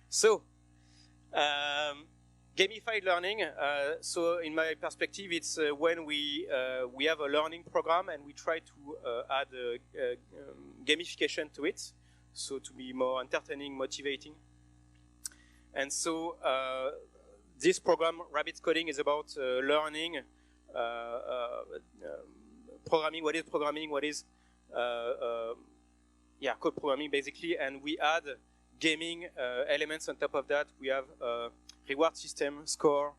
So, gamified learning. So, in my perspective, it's when we have a learning program and we try to add gamification to it, so to be more entertaining, motivating. And so, this program, Rabbit Coding, is about learning programming. What is programming? What is code programming, basically, and we add gaming elements on top of that. We have reward system, score,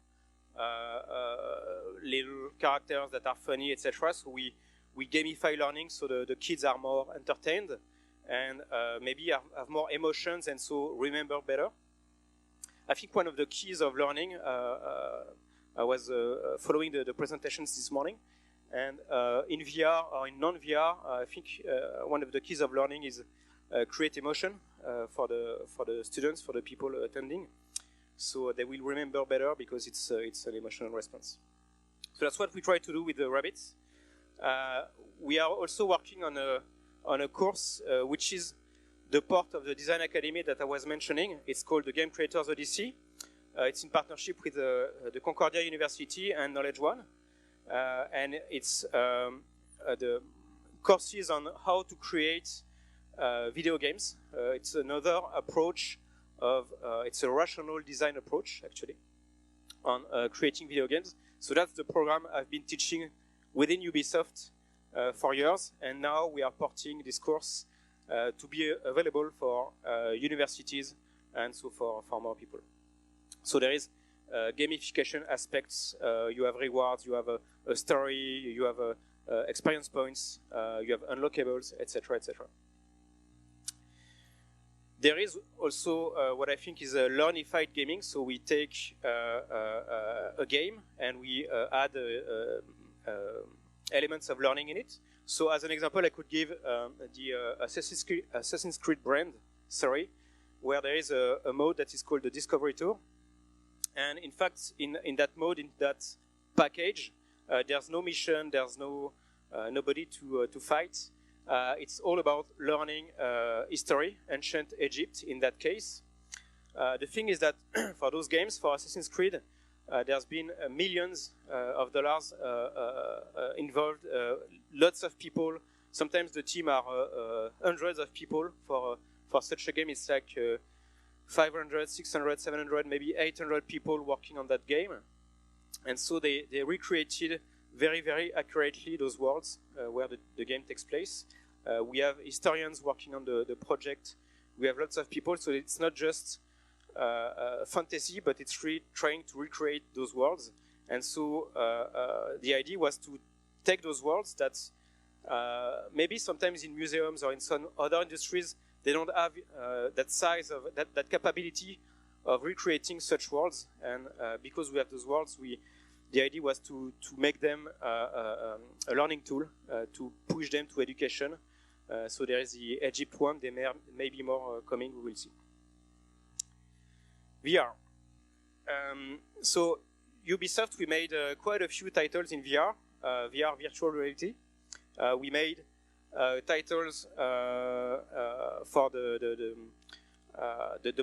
little characters that are funny, etc. So we gamify learning so the kids are more entertained and maybe have more emotions and so remember better. I think one of the keys of learning, I was following the presentations this morning, and in VR or in non-VR, I think one of the keys of learning is create emotion for the students, for the people attending, so they will remember better because it's an emotional response. So that's what we try to do with the rabbits. We are also working on a course which is the part of the Design Academy that I was mentioning. It's called the Game Creators Odyssey. It's in partnership with the Concordia University and Knowledge One. And it's the courses on how to create video games. It's another approach of, it's a rational design approach, actually, on creating video games. So that's the program I've been teaching within Ubisoft for years, and now we are porting this course to be available for universities and so for more people. So there is gamification aspects. You have rewards, you have a story, you have experience points, you have unlockables, etc., etc. There is also what I think is a learnified gaming. So we take a game and we add elements of learning in it. So as an example, I could give the Assassin's Creed brand, where there is a mode that is called the Discovery Tour. And in fact, in that mode, in that package, there's no mission, there's no nobody to fight. It's all about learning history, ancient Egypt in that case. The thing is that for those games, for Assassin's Creed, there's been millions of dollars involved, lots of people. Sometimes the team are hundreds of people for such a game. It's like 500, 600, 700, maybe 800 people working on that game. And so they recreated very, very accurately those worlds where the game takes place. We have historians working on the project. We have lots of people, so it's not just fantasy, but it's really trying to recreate those worlds. And so the idea was to take those worlds that maybe sometimes in museums or in some other industries, they don't have that size of that capability of recreating such worlds. And because we have those worlds, the idea was to make them a learning tool, to push them to education. So there is the Egypt one, there may be more coming, we will see. VR. So Ubisoft, we made quite a few titles in VR, VR virtual reality. We made titles for the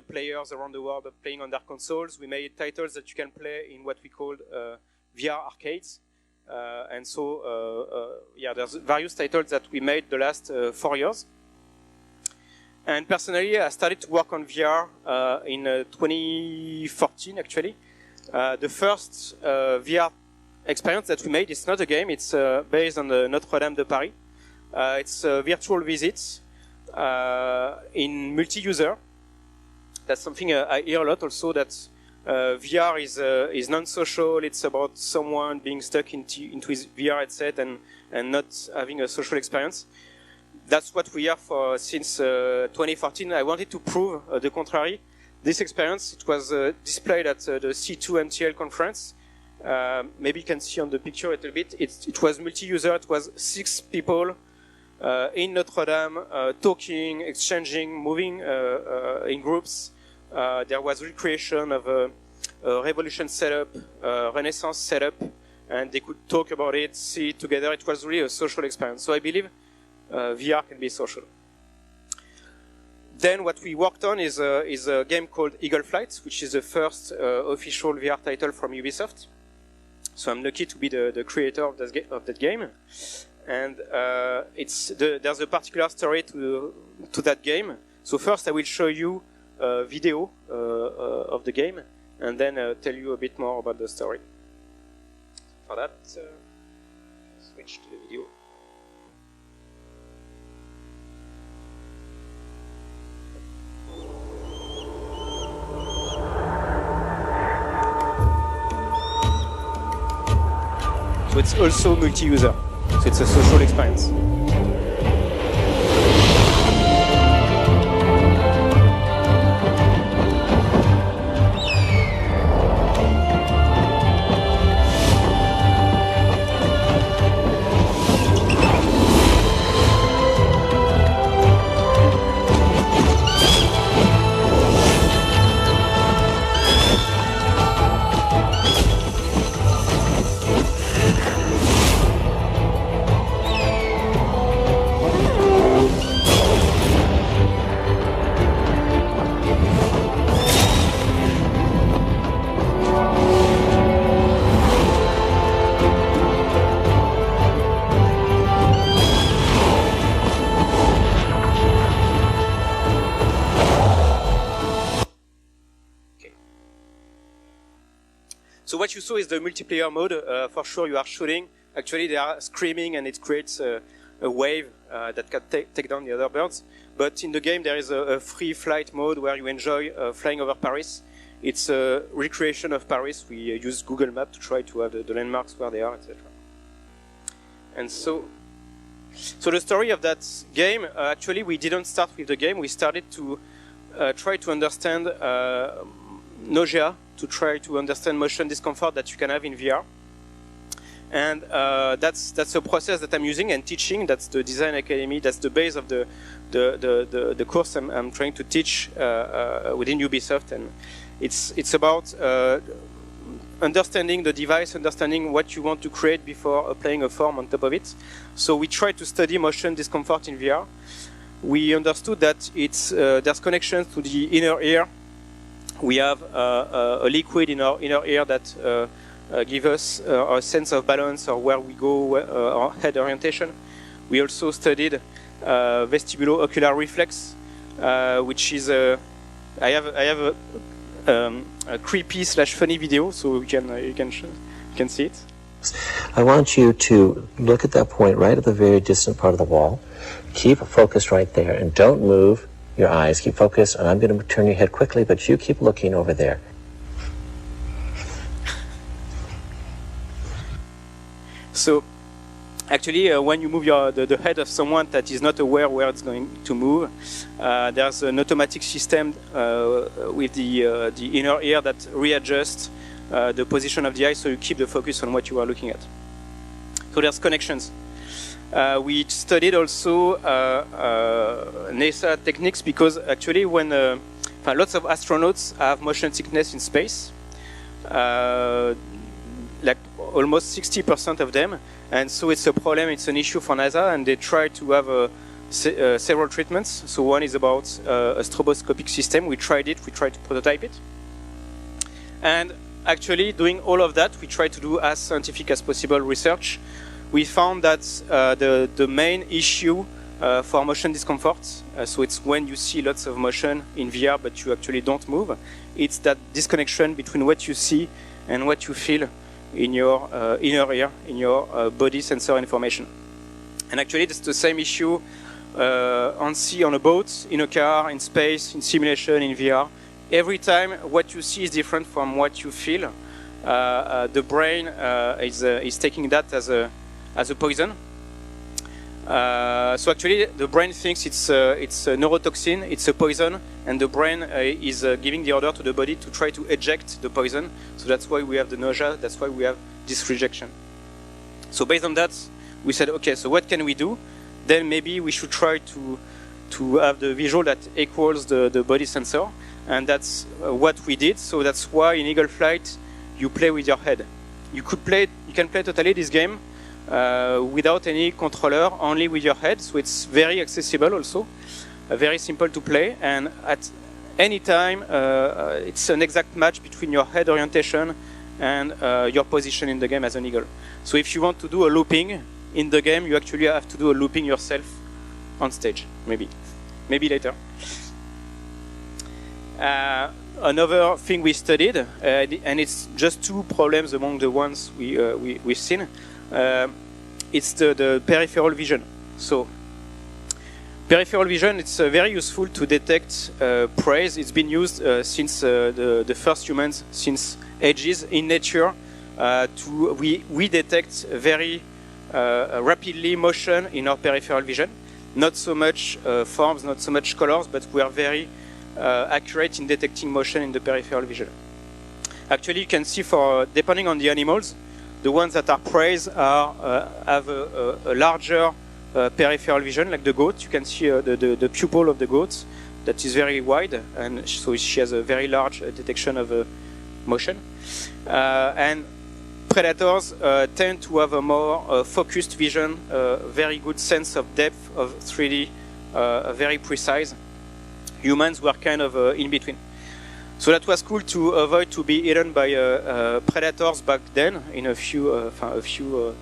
players around the world playing on their consoles. We made titles that you can play in what we called VR arcades. And so, there's various titles that we made the last 4 years. And personally, I started to work on VR in 2014, actually. The first VR experience that we made, it's not a game, it's based on the Notre-Dame de Paris. It's virtual visits in multi-user. That's something I hear a lot also, that VR is non-social. It's about someone being stuck into his VR headset and not having a social experience. That's what we have for since 2014. I wanted to prove the contrary. This experience, it was displayed at the C2 MTL conference. Maybe you can see on the picture a little bit. It was multi-user. It was 6 people in Notre Dame, talking, exchanging, moving in groups. There was recreation of a Revolution setup, Renaissance setup, and they could talk about it, see it together. It was really a social experience. So I believe VR can be social. Then what we worked on is a game called Eagle Flight, which is the first official VR title from Ubisoft. So I'm lucky to be the creator of that game. And there's a particular story to that game. So first I will show you a video of the game, and then tell you a bit more about the story. For that, switch to the video. So it's also multi-user, so it's a social experience. So what you saw is the multiplayer mode. For sure, you are shooting. Actually, they are screaming, and it creates a wave that can take down the other birds. But in the game, there is a free flight mode where you enjoy flying over Paris. It's a recreation of Paris. We use Google Maps to try to have the landmarks where they are, etc. And so the story of that game, actually, we didn't start with the game. We started to try to understand nausea, to try to understand motion discomfort that you can have in VR. And that's a process that I'm using and teaching. That's the Design Academy. That's the base of the course I'm trying to teach within Ubisoft. And it's about understanding the device, understanding what you want to create before applying a form on top of it. So we try to study motion discomfort in VR. We understood that there's connections to the inner ear. We have a liquid in our inner ear that give us a sense of balance or where we go, our head orientation. We also studied vestibulo-ocular reflex, which is I have a creepy / funny video, so you can see it. I want you to look at that point right at the very distant part of the wall. Keep focused right there and don't move your eyes. Keep focused, and I'm going to turn your head quickly, but you keep looking over there. So, actually, when you move the head of someone that is not aware where it's going to move, there's an automatic system with the inner ear that readjusts the position of the eye, so you keep the focus on what you are looking at. So there's connections. We studied also NASA techniques because actually when lots of astronauts have motion sickness in space, like almost 60% of them, and so it's a problem, it's an issue for NASA, and they try to have several treatments. So one is about a stroboscopic system. We tried it, we tried to prototype it. And actually doing all of that, we try to do as scientific as possible research. We found that the main issue for motion discomfort, so it's when you see lots of motion in VR but you actually don't move, it's that disconnection between what you see and what you feel in your inner ear, in your body sensor information. And actually it's the same issue on sea, on a boat, in a car, in space, in simulation, in VR. Every time what you see is different from what you feel. The brain is taking that as a poison. So actually, the brain thinks it's a neurotoxin, it's a poison, and the brain is giving the order to the body to try to eject the poison. So that's why we have the nausea, that's why we have this rejection. So based on that, we said, okay, so what can we do? Then maybe we should try to have the visual that equals the body sensor, and that's what we did. So that's why in Eagle Flight, you play with your head. You can play totally this game without any controller, only with your head, so it's very accessible also. very simple to play, and at any time it's an exact match between your head orientation and your position in the game as an eagle. So if you want to do a looping in the game, you actually have to do a looping yourself on stage, maybe later. Another thing we studied, and it's just 2 problems among the ones we've seen, it's the peripheral vision. So peripheral vision, it's very useful to detect prey. It's been used since the first humans, since ages in nature. We detect very rapidly motion in our peripheral vision. Not so much forms, not so much colors, but we are very accurate in detecting motion in the peripheral vision. Actually, you can see depending on the animals, the ones that are prey have a larger peripheral vision, like the goat. You can see the pupil of the goat that is very wide, and so she has a very large detection of motion. And predators tend to have a more focused vision, very good sense of depth of 3D, very precise. Humans were kind of in between. So that was cool to avoid to be eaten by predators back then, in a few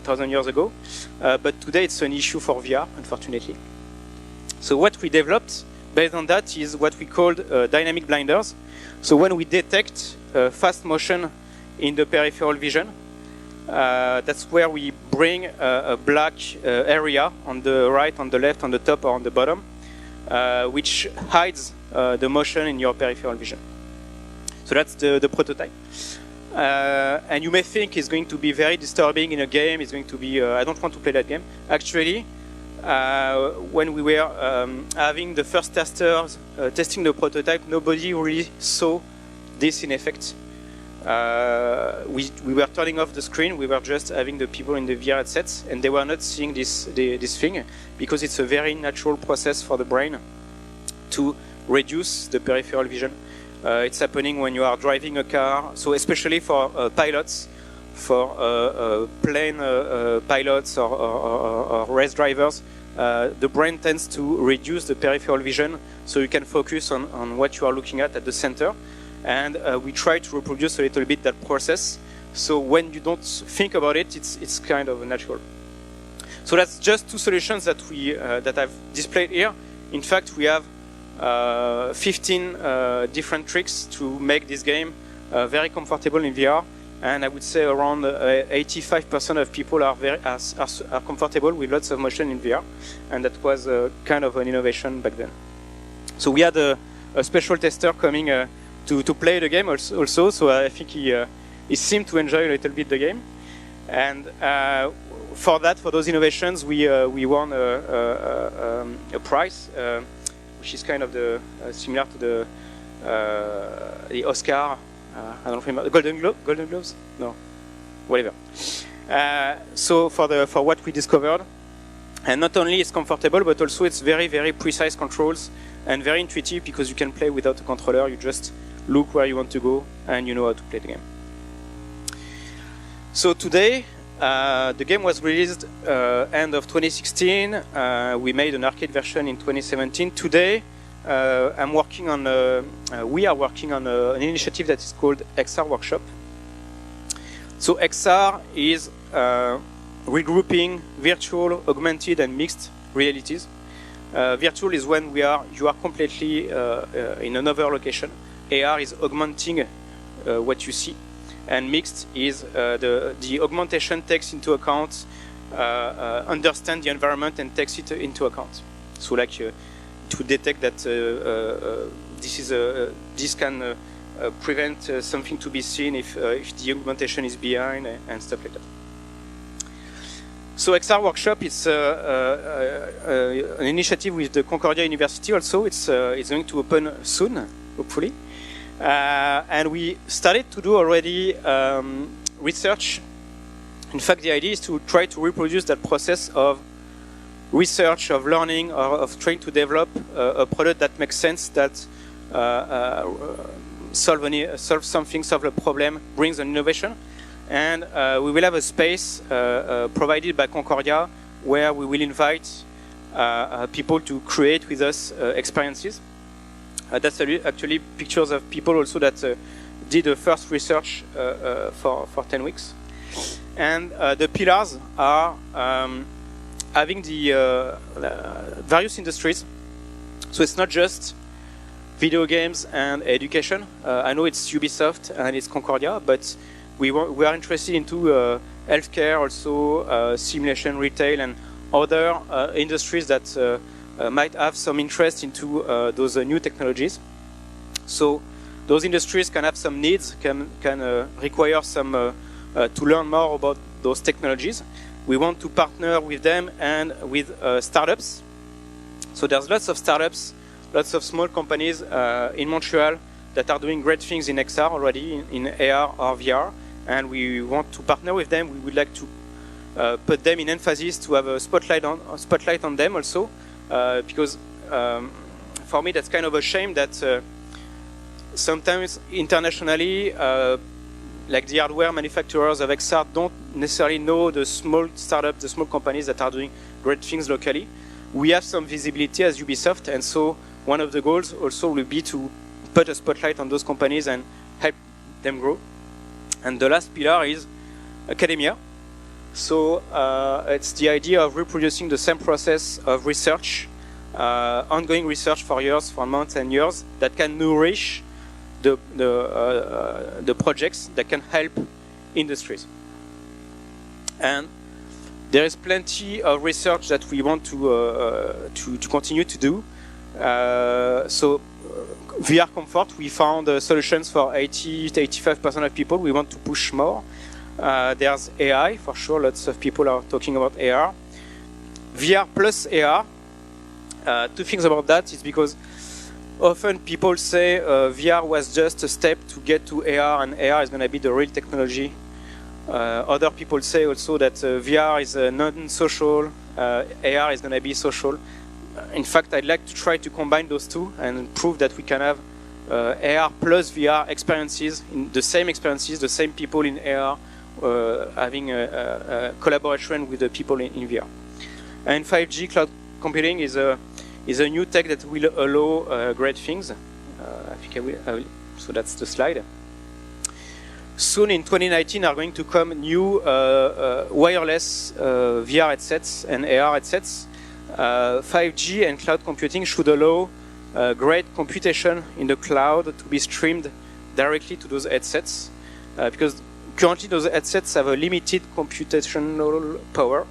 thousand years ago. But today it's an issue for VR, unfortunately. So what we developed based on that is what we called dynamic blinders. So when we detect fast motion in the peripheral vision, that's where we bring a black area on the right, on the left, on the top, or on the bottom, which hides the motion in your peripheral vision. So that's the prototype. And you may think it's going to be very disturbing in a game. It's going to be, I don't want to play that game. Actually, when we were having the first testers testing the prototype, nobody really saw this in effect. We were turning off the screen. We were just having the people in the VR headsets, and they were not seeing this thing, because it's a very natural process for the brain to reduce the peripheral vision. It's happening when you are driving a car, so especially for pilots, for plane pilots or race drivers, the brain tends to reduce the peripheral vision so you can focus on what you are looking at the center. And we try to reproduce a little bit that process, so when you don't think about it, it's kind of natural. So that's just 2 solutions that that I've displayed here. In fact, we have 15 different tricks to make this game very comfortable in VR, and I would say around 85% of people are comfortable with lots of motion in VR, and that was kind of an innovation back then. So we had a special tester coming to play the game also, so I think he seemed to enjoy a little bit the game, and for those innovations, we won a prize. Which is kind of similar to the Oscar, I don't remember, Golden Globes? No, whatever. So for what we discovered, and not only it's comfortable, but also it's very, very precise controls and very intuitive, because you can play without a controller. You just look where you want to go, and you know how to play the game. So today, the game was released end of 2016. We made an arcade version in 2017. Today, we are working on an initiative that is called XR Workshop. So XR is regrouping virtual, augmented, and mixed realities. Virtual is when you are completely in another location. AR is augmenting what you see. And mixed is the augmentation takes into account, understand the environment and takes it into account. So like to detect that this can prevent something to be seen if the augmentation is behind and stuff like that. So XR Workshop is an initiative with the Concordia University also. It's going to open soon, hopefully. And we started to do already research. In fact, the idea is to try to reproduce that process of research, of learning, or of trying to develop a product that makes sense, that solve a problem, brings an innovation. And we will have a space provided by Concordia where we will invite people to create with us experiences. That's actually pictures of people also that did the first research for 10 weeks. And the pillars are having the various industries. So it's not just video games and education. I know it's Ubisoft and it's Concordia, but we are interested into healthcare, also simulation, retail, and other industries that might have some interest into those new technologies. So those industries can have some needs, can require some to learn more about those technologies. We want to partner with them and with startups. So there's lots of startups, lots of small companies in Montreal that are doing great things in XR already, in AR or VR, and we want to partner with them. We would like to put them in emphasis, to have a spotlight on them also, because for me that's kind of a shame that sometimes internationally, like the hardware manufacturers of XR don't necessarily know the small startups, the small companies that are doing great things locally. We have some visibility as Ubisoft, and so one of the goals also will be to put a spotlight on those companies and help them grow. And the last pillar is academia. So it's the idea of reproducing the same process of research, ongoing research for years, for months and years, that can nourish the projects that can help industries. And there is plenty of research that we want to continue to do. So VR comfort, we found solutions for 80 to 85% of people. We want to push more. There's AI, for sure. Lots of people are talking about AR. VR plus AR. Two things about that is because often people say VR was just a step to get to AR, and AR is going to be the real technology. Other people say also that VR is non-social, AR is going to be social. In fact, I'd like to try to combine those two and prove that we can have AR plus VR experiences, the same people in AR having a collaboration with the people in VR. And 5G cloud computing is a new tech that will allow great things. I think I will. So that's the slide. Soon in 2019 are going to come new wireless VR headsets and AR headsets. 5G and cloud computing should allow great computation in the cloud to be streamed directly to those headsets, because currently those headsets have a limited computational power,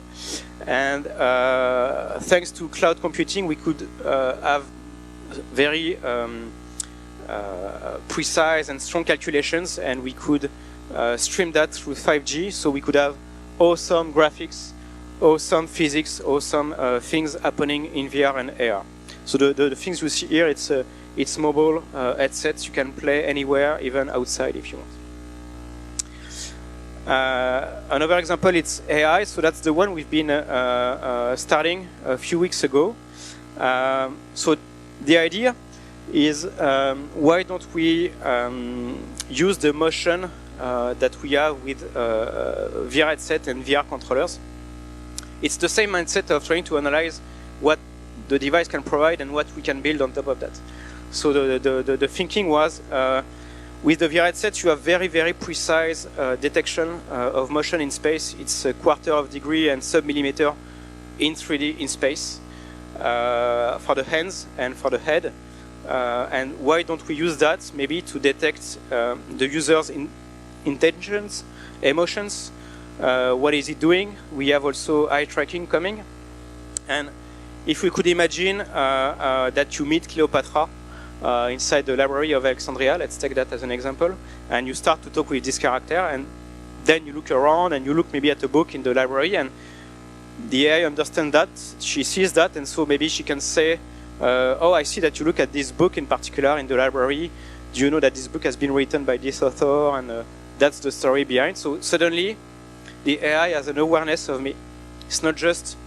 and thanks to cloud computing we could have very precise and strong calculations, and we could stream that through 5G, so we could have awesome graphics, awesome physics, awesome things happening in VR and AR. So the things you see here, it's mobile headsets. You can play anywhere, even outside if you want. Another example, it's AI. So that's the one we've been starting a few weeks ago. So the idea is, why don't we use the motion that we have with VR headset and VR controllers? It's the same mindset of trying to analyze what the device can provide and what we can build on top of that. So the thinking was, with the VR headset, you have very, very precise detection of motion in space. It's a quarter of degree and sub-millimeter in 3D in space for the hands and for the head. And why don't we use that maybe to detect the user's intentions, emotions, what is he doing? We have also eye tracking coming. And if we could imagine that you meet Cleopatra inside the library of Alexandria, let's take that as an example, and you start to talk with this character, and then you look around and you look maybe at a book in the library, and the AI understands that, she sees that, and so maybe she can say, oh, I see that you look at this book in particular in the library. Do you know that this book has been written by this author, and that's the story behind? So suddenly, the AI has an awareness of me. It's not just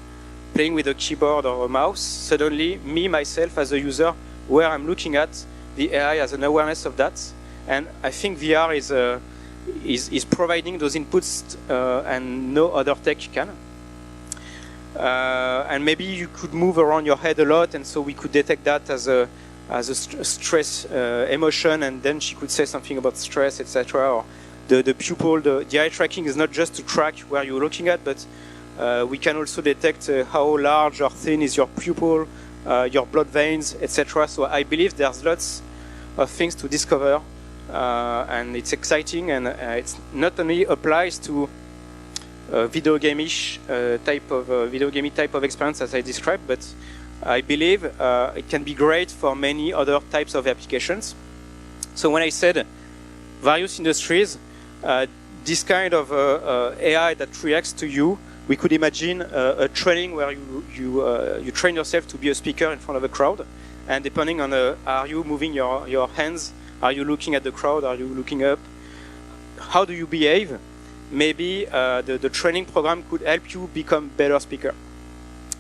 playing with a keyboard or a mouse. Suddenly, me, myself, as a user, where I'm looking at, the AI has an awareness of that. And I think VR is providing those inputs and no other tech can. and maybe you could move around your head a lot, and so we could detect that as a stress emotion, and then she could say something about stress, etc. Or the pupil, the eye tracking is not just to track where you're looking at, but we can also detect how large or thin is your pupil, your blood veins, etc. So I believe there's lots of things to discover, and it's exciting, and it's not only applies to video game-ish type of experience as I described, but I believe it can be great for many other types of applications. So when I said various industries, this kind of AI that reacts to you, we could imagine a training where you train yourself to be a speaker in front of a crowd, and depending on are you moving your hands, are you looking at the crowd, are you looking up, how do you behave, maybe the training program could help you become a better speaker.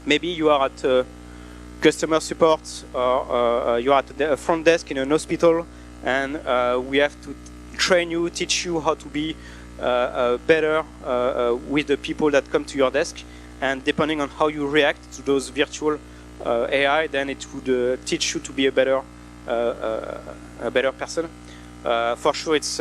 Maybe you are at customer support, or you are at the front desk in an hospital, and we have to train you, teach you how to be better with the people that come to your desk, and depending on how you react to those virtual AI, then it would teach you to be a better person. For sure, it's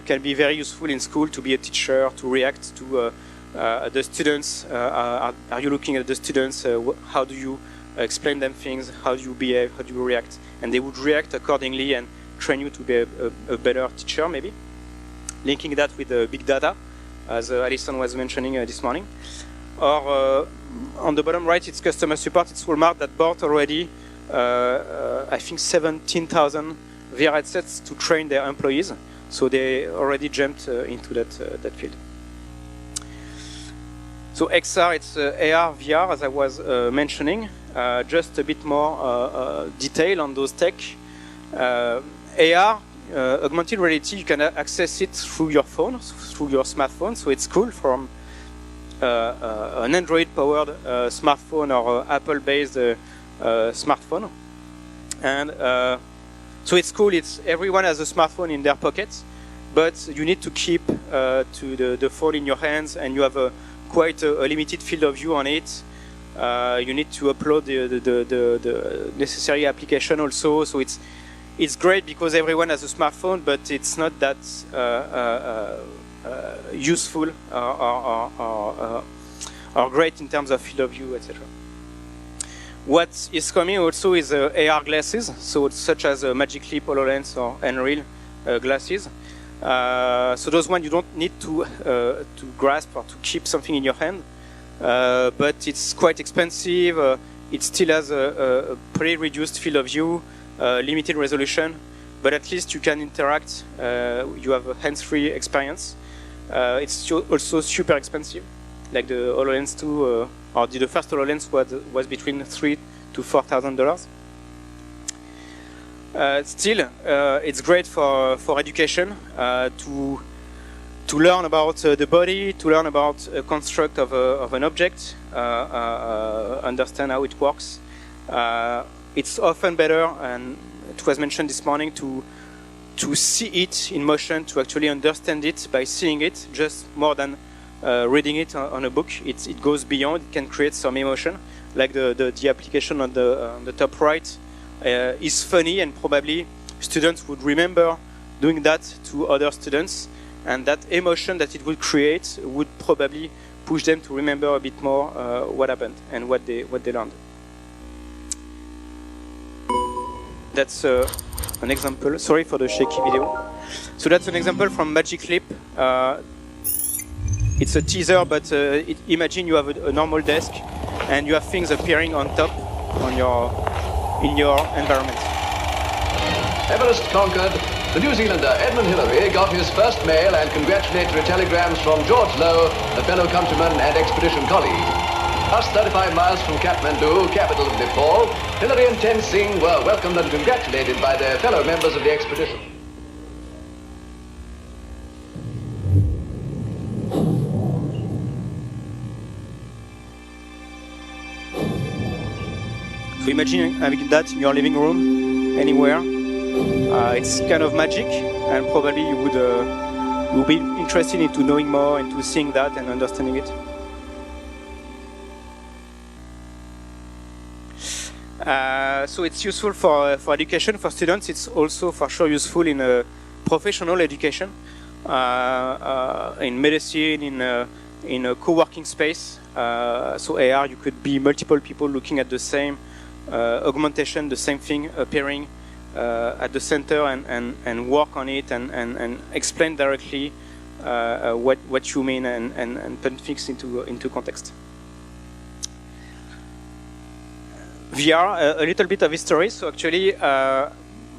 can be very useful in school to be a teacher, to react to the students. Are you looking at the students? How do you explain them things? How do you behave? How do you react? And they would react accordingly and train you to be a better teacher, maybe. Linking that with big data, as Alison was mentioning this morning. Or on the bottom right, it's customer support. It's Walmart that bought already, I think, 17,000 VR headsets to train their employees. So they already jumped into that field. So XR, it's AR, VR, as I was mentioning. Just a bit more detail on those tech. AR, augmented reality, you can access it through your phone, through your smartphone. So it's cool from an Android-powered smartphone or Apple-based smartphone. And so it's cool. It's everyone has a smartphone in their pockets, but you need to keep to the phone in your hands, and you have quite a limited field of view on it. You need to upload the necessary application also. So it's great because everyone has a smartphone, but it's not that useful or great in terms of field of view, etc. What is coming also is AR glasses, so such as Magic Leap, HoloLens, or Unreal glasses. So those ones you don't need to grasp or to keep something in your hand, but it's quite expensive. It still has a pretty reduced field of view, limited resolution, but at least you can interact. You have a hands-free experience. It's also super expensive, like the HoloLens 2, or the first HoloLens was between $3,000 to $4,000. Still, it's great for education, to learn about the body, to learn about a construct of an object, understand how it works. It's often better, and it was mentioned this morning, to see it in motion, to actually understand it by seeing it, just more than reading it on a book. It goes beyond. It can create some emotion, like the application on the top right is funny, and probably students would remember doing that to other students, and that emotion that it would create would probably push them to remember a bit more what happened and what they learned. That's an example. Sorry for the shaky video. So that's an example from Magic Leap. It's a teaser, but imagine you have a normal desk and you have things appearing on top in your environment. Everest conquered. The New Zealander Edmund Hillary got his first mail and congratulatory telegrams from George Lowe, a fellow countryman and expedition colleague. Just 35 miles from Kathmandu, capital of Nepal, Hillary and Ten Singh were welcomed and congratulated by their fellow members of the expedition. So imagine having that in your living room, anywhere. It's kind of magic, and probably you would be interested into knowing more, into seeing that and understanding it. So it's useful for education, for students. It's also for sure useful in professional education, in medicine, in a co-working space. So AR, you could be multiple people looking at the same augmentation, the same thing appearing at the center and work on it and explain directly what you mean and put things into context. VR, a little bit of history. So actually,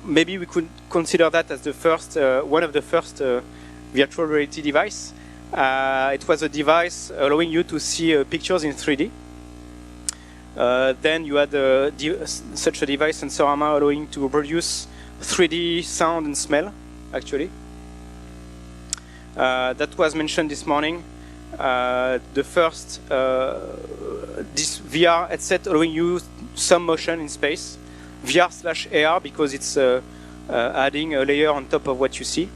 maybe we could consider that as the first, one of the first virtual reality device. It was a device allowing you to see pictures in 3D. Then you had such a device in Sorama allowing to produce 3D sound and smell, actually. That was mentioned this morning. The first this VR headset allowing you some motion in space, VR/AR, because it's adding a layer on top of what you see.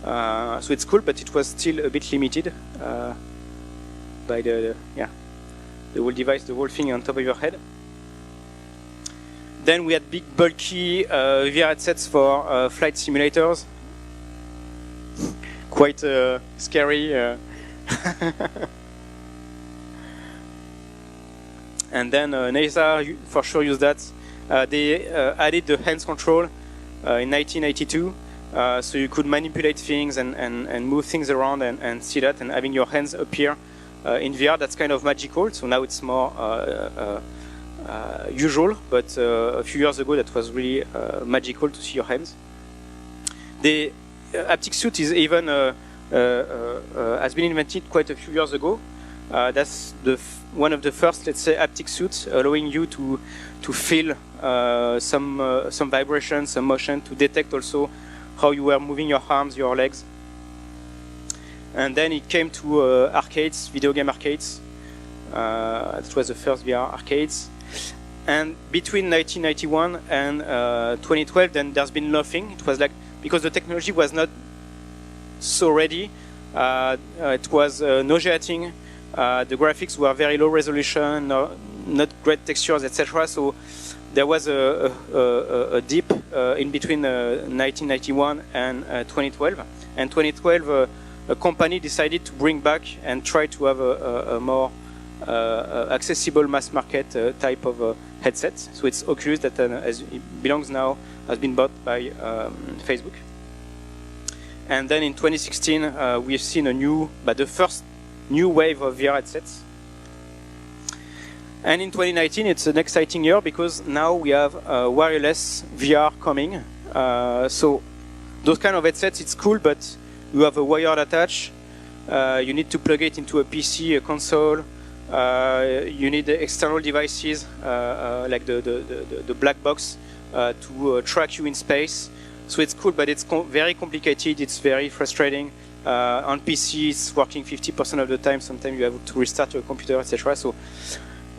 So it's cool, but it was still a bit limited by the whole device, the whole thing on top of your head. Then we had big, bulky VR headsets for flight simulators. Quite scary. And then NASA for sure used that. They added the hands control in 1982. So you could manipulate things and move things around and see that, and having your hands appear in VR, that's kind of magical. So now it's more usual, but a few years ago that was really magical to see your hands. The haptic suit is even has been invented quite a few years ago. That's one of the first, let's say, haptic suits allowing you to feel some vibration, some motion, to detect also how you were moving your arms, your legs. And then it came to arcades, video game arcades. That was the first VR arcades. And between 1991 and 2012, then there's been nothing. It was like, because the technology was not so ready, it was nauseating. The graphics were very low resolution, not great textures, etc. So there was a dip in between 1991 and 2012. And 2012, a company decided to bring back and try to have a more accessible mass market type of headset. So it's Oculus that, as it belongs now, has been bought by Facebook. And then in 2016, we've seen the first new wave of VR headsets. And in 2019, it's an exciting year because now we have wireless VR coming. So those kind of headsets, it's cool, but you have a wired attach. You need to plug it into a PC, a console. You need external devices like the black box to track you in space. So it's cool, but it's very complicated. It's very frustrating. On PC, it's working 50% of the time. Sometimes you have to restart your computer, etc. So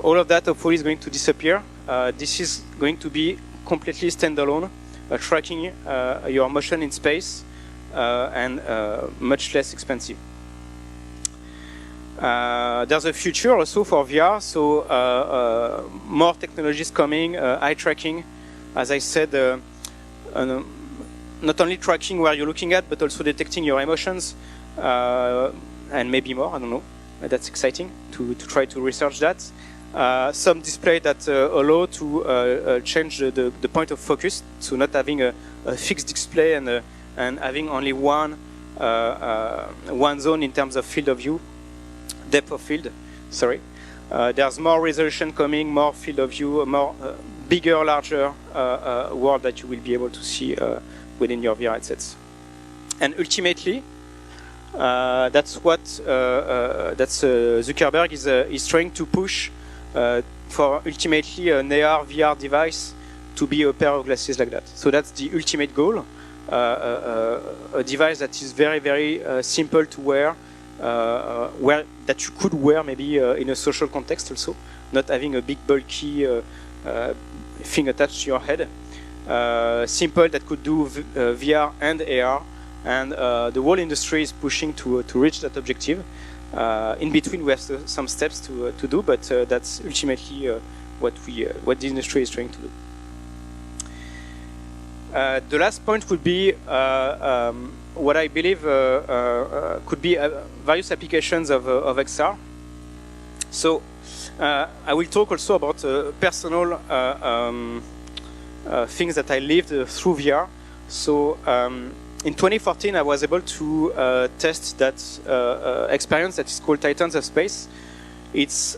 all of that hopefully is going to disappear. This is going to be completely standalone, tracking your motion in space and much less expensive. There's a future also for VR, so more technologies coming, eye tracking, as I said, not only tracking where you're looking at, but also detecting your emotions, and maybe more, I don't know. That's exciting to try to research that. Some display that allow to change the point of focus, so not having a fixed display and having only one zone in terms of field of view, depth of field, sorry. There's more resolution coming, more field of view, more bigger, larger world that you will be able to see within your VR headsets. And ultimately, that's what Zuckerberg is trying to push for ultimately an AR VR device to be a pair of glasses like that. So that's the ultimate goal, a device that is very, very simple to wear, that you could wear maybe in a social context also, not having a big bulky thing attached to your head. Simple, that could do VR and AR, and the whole industry is pushing to reach that objective. In between, we have some steps to do, but that's ultimately what the industry is trying to do. The last point would be what I believe could be various applications of XR. So I will talk also about personal things that I lived through VR. So in 2014, I was able to test that experience that is called Titans of Space. It's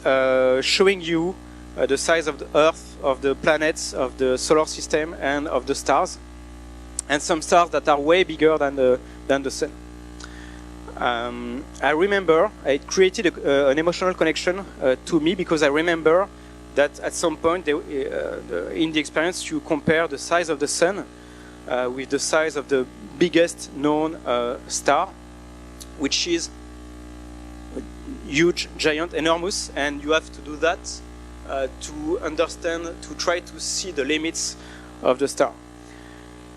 showing you the size of the Earth, of the planets, of the solar system, and of the stars, and some stars that are way bigger than the sun. I remember it created an emotional connection to me, because I remember that at some point in the experience you compare the size of the sun with the size of the biggest known star, which is huge, giant, enormous, and you have to do that to understand, to try to see the limits of the star.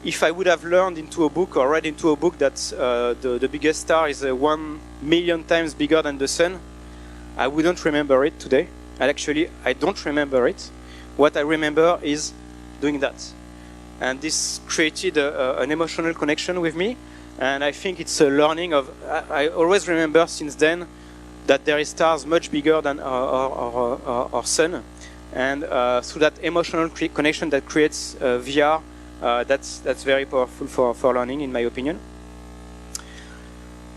If I would have learned into a book or read into a book that the biggest star is 1 million times bigger than the sun, I wouldn't remember it today. And actually, I don't remember it. What I remember is doing that. And this created an emotional connection with me. And I think it's a learning of, I always remember since then that there is stars much bigger than our sun. And through that emotional connection that creates VR, that's very powerful for learning, in my opinion.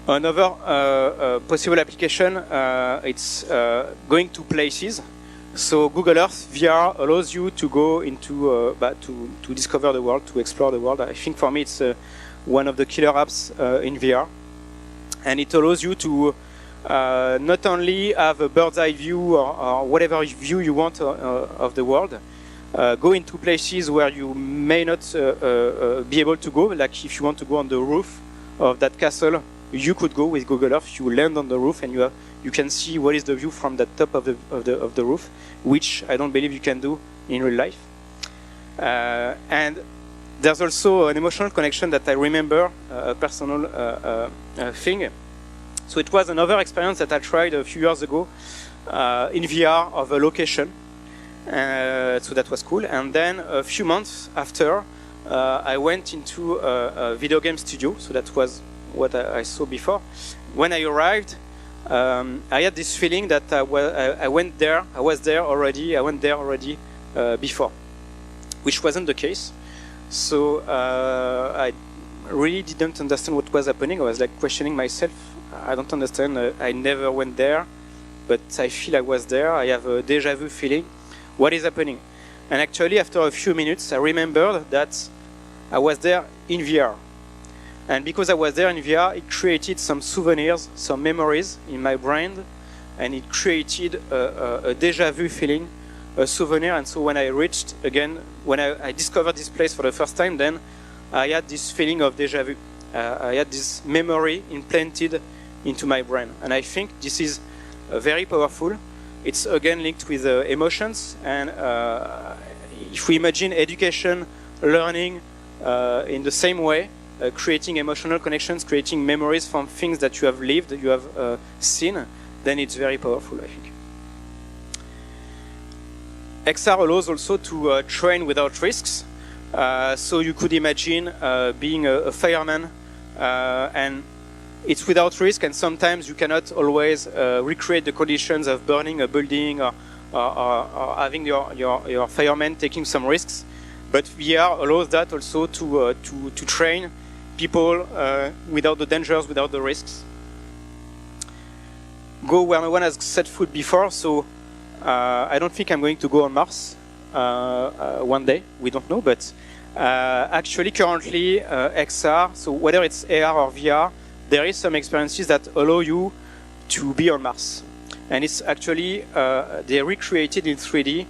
Another possible application, it's going to places. So Google Earth VR allows you to go into, to discover the world, to explore the world. I think for me it's one of the killer apps in VR. And it allows you to not only have a bird's eye view or whatever view you want of the world, go into places where you may not be able to go, like if you want to go on the roof of that castle, you could go with Google Earth. You land on the roof and you can see what is the view from the top of the roof, which I don't believe you can do in real life. And there's also an emotional connection that I remember, a personal thing. So it was another experience that I tried a few years ago in VR of a location. So that was cool. And then a few months after, I went into a video game studio. So that was what I saw before. When I arrived, I had this feeling that I went there. I was there already. I went there already before, which wasn't the case. So I really didn't understand what was happening. I was like questioning myself. I don't understand. I never went there, but I feel I was there. I have a déjà vu feeling. What is happening? And actually, after a few minutes, I remembered that I was there in VR. And because I was there in VR, it created some souvenirs, some memories in my brain, and it created a déjà vu feeling, a souvenir. And so when I reached again, when I discovered this place for the first time, then I had this feeling of déjà vu. I had this memory implanted into my brain. And I think this is very powerful. It's again linked with emotions. And if we imagine education, learning in the same way, creating emotional connections, creating memories from things that you have lived, you have seen, then it's very powerful, I think. XR allows also to train without risks. So you could imagine being a fireman, and it's without risk, and sometimes you cannot always recreate the conditions of burning a building or having your firemen taking some risks. But VR allows that also to train people without the dangers, without the risks. Go where no one has set foot before, so I don't think I'm going to go on Mars one day. We don't know, but actually currently XR, so whether it's AR or VR, there is some experiences that allow you to be on Mars. And it's actually, they recreated in 3D,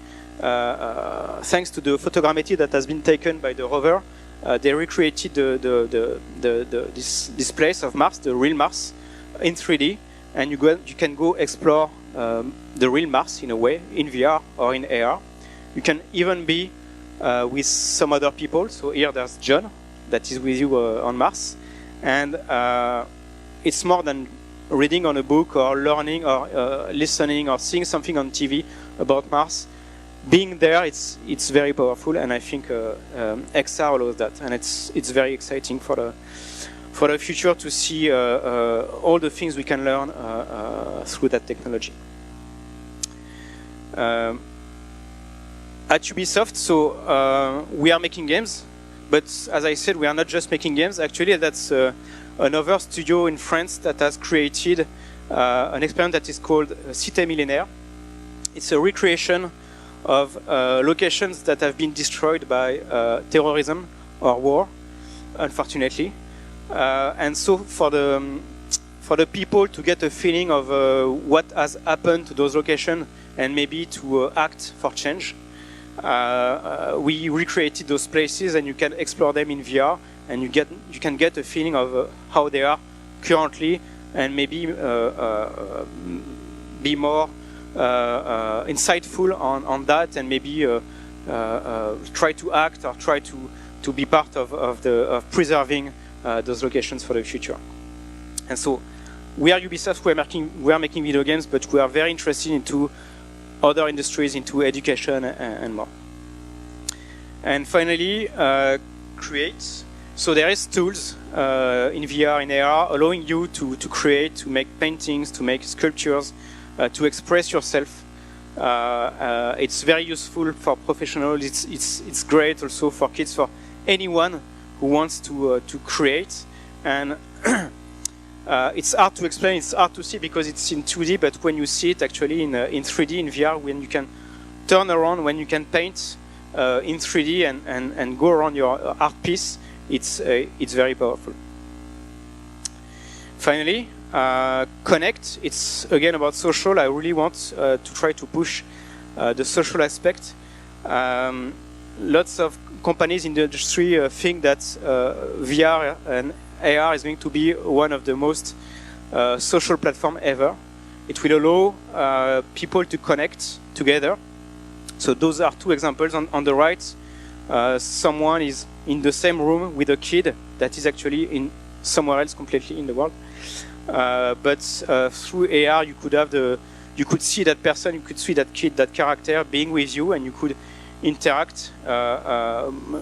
thanks to the photogrammetry that has been taken by the rover. They recreated this place of Mars, the real Mars, in 3D, and you can go explore the real Mars in a way, in VR or in AR. You can even be with some other people. So here there's John, that is with you on Mars. And it's more than reading on a book or learning or listening or seeing something on TV about Mars. being there, it's very powerful, and I think XR allows that, and it's very exciting for the future to see all the things we can learn through that technology. At Ubisoft, so we are making games, but as I said, we are not just making games. Actually, that's another studio in France that has created an experiment that is called Cité Millénaire. It's a recreation of locations that have been destroyed by terrorism or war, unfortunately. And so for the people to get a feeling of what has happened to those locations and maybe to act for change, we recreated those places, and you can explore them in VR, and you can get a feeling of how they are currently, and maybe be more insightful on that, and maybe try to act or try to be part of preserving those locations for the future. And so we are Ubisoft, we are making video games, but we are very interested into other industries, into education and more. And finally, create. So there is tools in VR, in AR, allowing you to create, to make paintings, to make sculptures, to express yourself. It's very useful for professionals. It's great also for kids, for anyone who wants to create. And it's hard to explain, it's hard to see because it's in 2D, but when you see it actually in 3D, in VR, when you can turn around, when you can paint in 3D and go around your art piece, it's very powerful. Finally, Connect. It's again about social. I really want to try to push the social aspect. Lots of companies in the industry think that VR and AR is going to be one of the most social platform ever. It will allow people to connect together. So those are two examples. On the right, someone is in the same room with a kid that is actually in somewhere else completely in the world. But through AR, you could see that person, you could see that kid, that character being with you, and you could interact,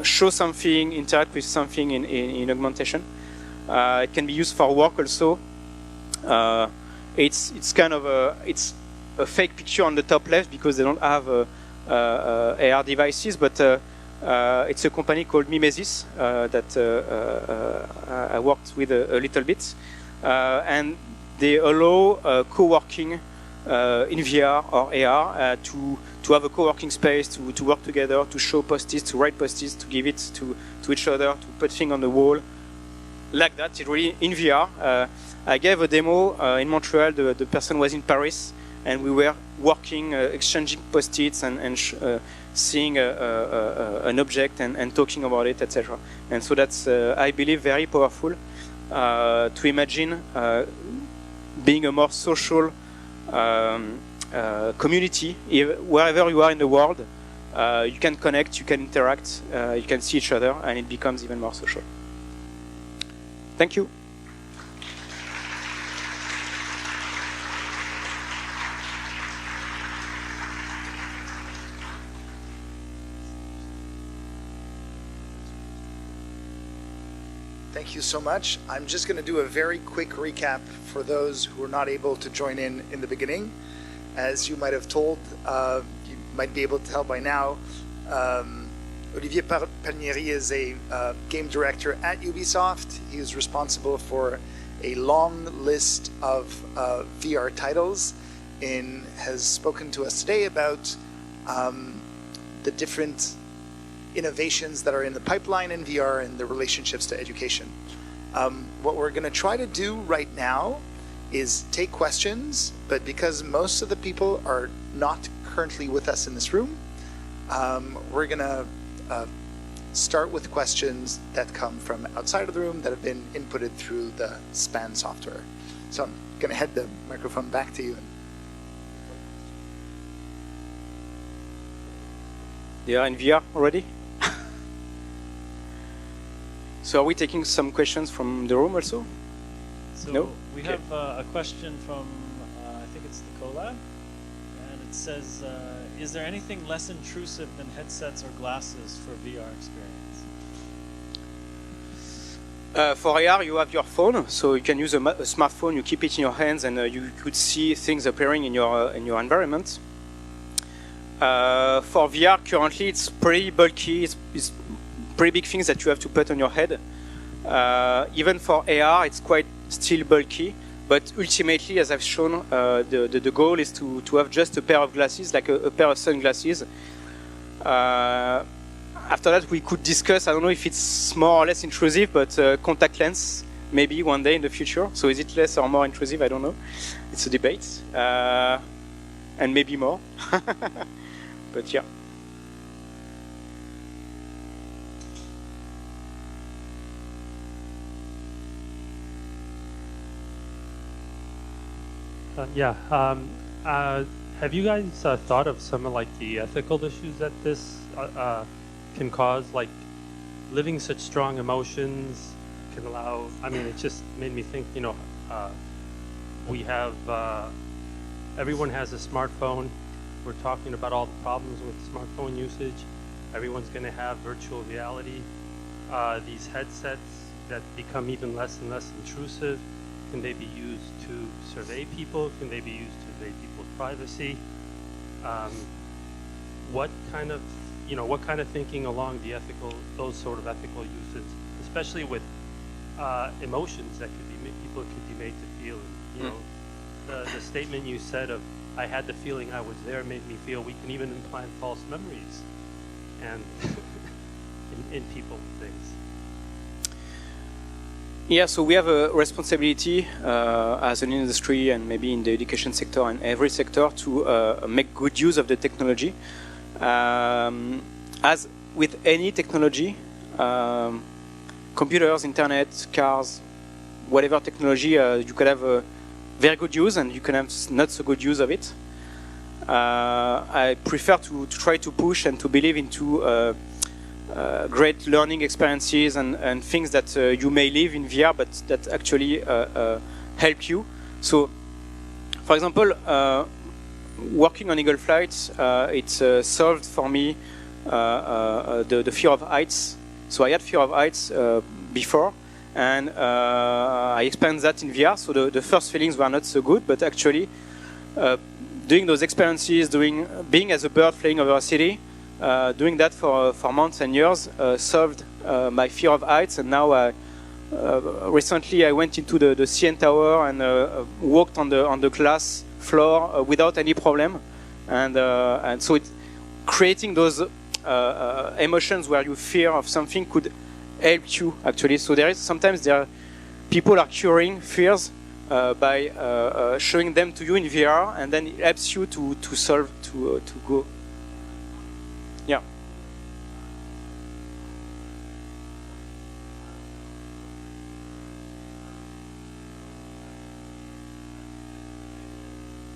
show something, interact with something in augmentation. It can be used for work also. It's kind of a fake picture on the top left because they don't have AR devices, but it's a company called Mimesis that I worked with a little bit, and they allow co-working in VR or AR to have a co-working space, to work together, to show post-its, to write post-its, to give it to each other, to put things on the wall. Like that, it really in VR. I gave a demo in Montreal. The person was in Paris, and we were working, exchanging post-its and seeing an object and talking about it, etc. And so that's, I believe, very powerful to imagine being a more social community. Wherever you are in the world, you can connect, you can interact, you can see each other, and it becomes even more social. Thank you. Thank you so much. I'm just going to do a very quick recap for those who are not able to join in the beginning. As you might have told, you might be able to tell by now, Olivier Palmieri is a game director at Ubisoft. He is responsible for a long list of VR titles and has spoken to us today about the different innovations that are in the pipeline in VR and the relationships to education. What we're going to try to do right now is take questions, but because most of the people are not currently with us in this room, we're going to start with questions that come from outside of the room that have been inputted through the SPAN software. So I'm going to head the microphone back to you. They are in VR already? So are we taking some questions from the room also? So no? We have a question from, I think it's the Collab, and says, is there anything less intrusive than headsets or glasses for VR experience? For AR, you have your phone, so you can use a smartphone. You keep it in your hands, and you could see things appearing in your environment. For VR, currently, it's pretty bulky. It's pretty big things that you have to put on your head. Even for AR, it's quite still bulky. But ultimately, as I've shown, the goal is to have just a pair of glasses, like a pair of sunglasses. After that, we could discuss, I don't know if it's more or less intrusive, but contact lens, maybe one day in the future. So is it less or more intrusive? I don't know. It's a debate. And maybe more. But yeah. Have you guys thought of some of like the ethical issues that this can cause? Like living such strong emotions can allow. I mean, it just made me think. You know, we have everyone has a smartphone. We're talking about all the problems with smartphone usage. Everyone's going to have virtual reality. These headsets that become even less and less intrusive. Can they be used to survey people? Can they be used to survey people's privacy? What kind of thinking along the those sort of ethical uses, especially with emotions that people could be made to feel. You know, the statement you said of "I had the feeling I was there" made me feel we can even implant false memories, and in people and things. Yeah, so we have a responsibility as an industry and maybe in the education sector and every sector to make good use of the technology. As with any technology, computers, internet, cars, whatever technology, you can have a very good use and you can have not so good use of it. I prefer to try to push and to believe into great learning experiences and things that you may live in VR, but that actually help you. So, for example, working on Eagle Flight, it solved for me the fear of heights. So I had fear of heights before, and I experienced that in VR. So the first feelings were not so good, but actually doing those experiences, being as a bird flying over a city, doing that for months and years solved my fear of heights. And now recently I went into the CN Tower and walked on the glass floor without any problem. And so it's creating those emotions where you fear of something could help you actually. So sometimes people are curing fears by showing them to you in VR, and then it helps you to solve to go. Yeah.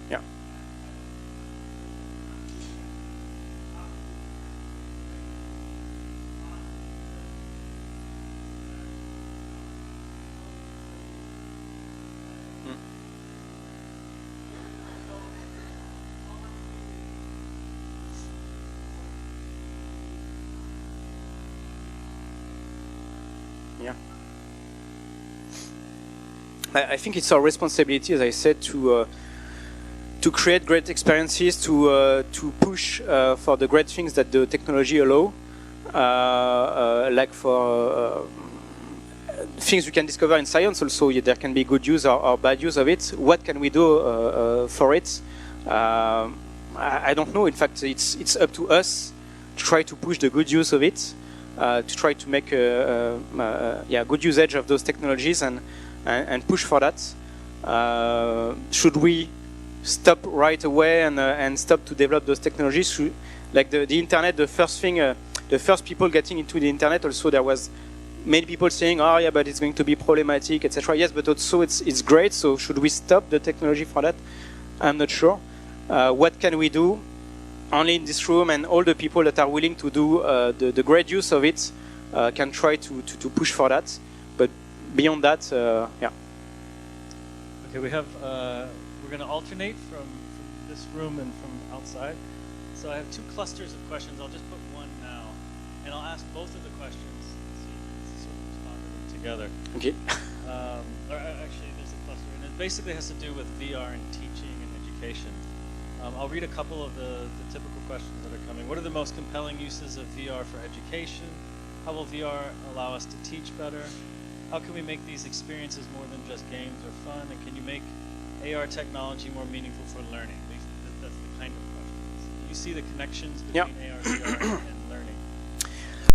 Yeah. Yeah. I think it's our responsibility, as I said, to create great experiences, to push for the great things that the technology allow, like for things we can discover in science. Also, there can be good use or bad use of it. What can we do for it? I don't know. In fact, it's up to us to try to push the good use of it. To try to make good usage of those technologies and push for that. Should we stop right away and stop to develop those technologies? Like the internet, the first people getting into the internet, also there was many people saying, "Oh yeah, but it's going to be problematic, etc." Yes, but also it's great. So should we stop the technology for that? I'm not sure. What can we do? Only in this room, and all the people that are willing to do the great use of it can try to push for that. But beyond that, yeah. Okay, we have we're going to alternate from this room and from outside. So I have two clusters of questions. I'll just put one now, and I'll ask both of the questions and see if you can sort of respond to them together. Okay. Actually, there's a cluster, and it basically has to do with VR and teaching and education. I'll read a couple of the typical questions that are coming. What are the most compelling uses of VR for education? How will VR allow us to teach better? How can we make these experiences more than just games or fun? And can you make AR technology more meaningful for learning? That's the kind of questions. Do you see the connections between AR, VR, and